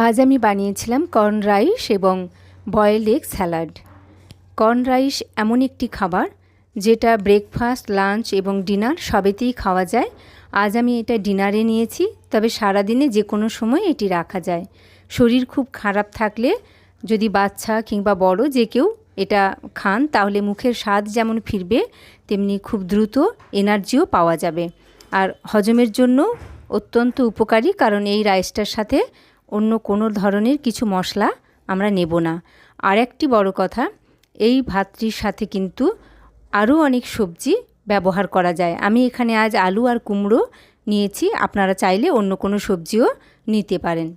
আজ আমি বানিয়েছিলাম কর্ন রাইস এবং boiled egg salad. Corn rice এমন একটি খাবার যেটা ব্রেকফাস্ট, লাঞ্চ এবং ডিনার সবেতেই খাওয়া যায়। আজ আমি এটা ডিনারে নিয়েছি, তবে সারাদিনে যে কোনো সময় এটি রাখা যায়। শরীর খুব খারাপ থাকলে যদি বাচ্চা কিংবা বড় যে কেউ এটা খান তাহলে মুখের স্বাদ যেমন ফিরবে, তেমনি খুব দ্রুত এনার্জিও পাওয়া যাবে। আর হজমের জন্য অত্যন্ত উপকারী, কারণ এই রাইসটার সাথে অন্য কোনো ধরনের কিছু মশলা আমরা নেব না। আর একটি বড় কথা, এই ভাতটির সাথে কিন্তু আরও অনেক সবজি ব্যবহার করা যায়। আমি এখানে আজ আলু আর কুমড়ো নিয়েছি, আপনারা চাইলে অন্য কোনো সবজিও নিতে পারেন।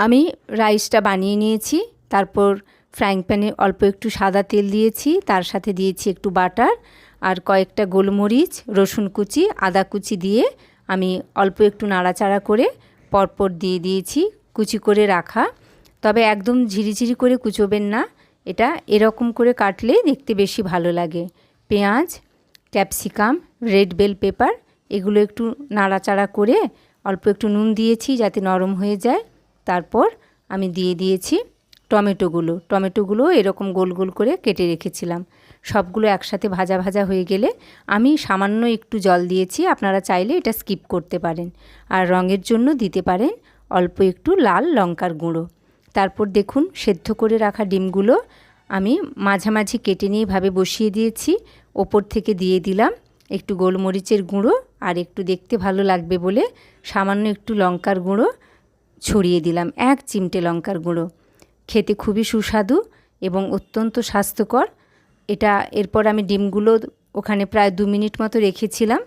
আমি রাইসটা বানিয়ে নিয়েছি, তারপর ফ্রাইং প্যানে অল্প একটু সাদা তেল দিয়েছি, তার সাথে দিয়েছি একটু বাটার আর কয়েকটা গোলমরিচ, রসুন কুচি, আদা কুচি দিয়ে আমি অল্প একটু নাড়াচাড়া করে পরপর দিয়ে দিয়েছি কুচি করে রাখা। তবে একদম ঝিরিঝিরি করে কুচোবেন না, এটা এরকম করে কাটলে দেখতে বেশি ভালো লাগে। পেঁয়াজ, ক্যাপসিকাম, রেড বেল পেপার এগুলো একটু নাড়াচাড়া করে অল্প একটু নুন দিয়েছি যাতে নরম হয়ে যায়। তারপর আমি দিয়ে দিয়েছি টমেটোগুলো এরকম গোল গোল করে কেটে রেখেছিলাম। সবগুলো একসাথে ভাজা ভাজা হয়ে গেলে আমি সামান্য একটু জল দিয়েছি, আপনারা চাইলে এটা স্কিপ করতে পারেন। আর রঙের জন্য দিতে পারেন অল্প একটু লাল লঙ্কার গুঁড়ো। তারপর দেখুন সেদ্ধ করে রাখা ডিমগুলো আমি মাঝামাঝি কেটে নিয়ে এভাবে বসিয়ে দিয়েছি। ওপর থেকে দিয়ে দিলাম একটু গোলমরিচের গুঁড়ো, আর একটু দেখতে ভালো লাগবে বলে সামান্য একটু লঙ্কার গুঁড়ো ছড়িয়ে দিলাম, 1 চিমটে লঙ্কার গুঁড়ো। খেতে খুবই সুস্বাদু এবং অত্যন্ত স্বাস্থ্যকর এটা। এরপর আমি ডিমগুলো ওখানে প্রায় 2 মিনিট মতো রেখেছিলাম।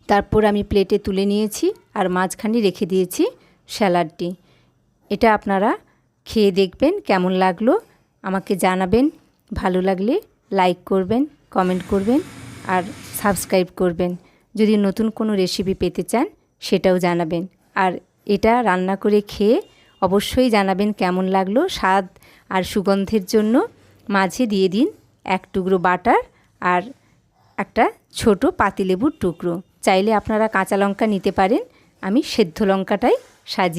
তারপর আমি প্লেটে তুলে নিয়েছি আর মাঝখানে রেখে দিয়েছি স্যালাডটি। এটা আপনারা খেয়ে দেখবেন কেমন লাগলো, আমাকে জানাবেন। ভালো লাগলে লাইক করবেন, কমেন্ট করবেন আর সাবস্ক্রাইব করবেন। যদি নতুন কোনো রেসিপি পেতে চান সেটাও জানাবেন। আর এটা রান্না করে খেয়ে অবশ্যই জানাবেন কেমন লাগলো। স্বাদ আর সুগন্ধের জন্য মাঝে দিয়ে দিন 1 টুকরো বাটার আর একটা ছোট পাতিলেবুর টুকরো। চাইলে আপনারা কাঁচা লঙ্কা নিতে পারেন, আমি সেদ্ধ লঙ্কাটাই সাজিয়ে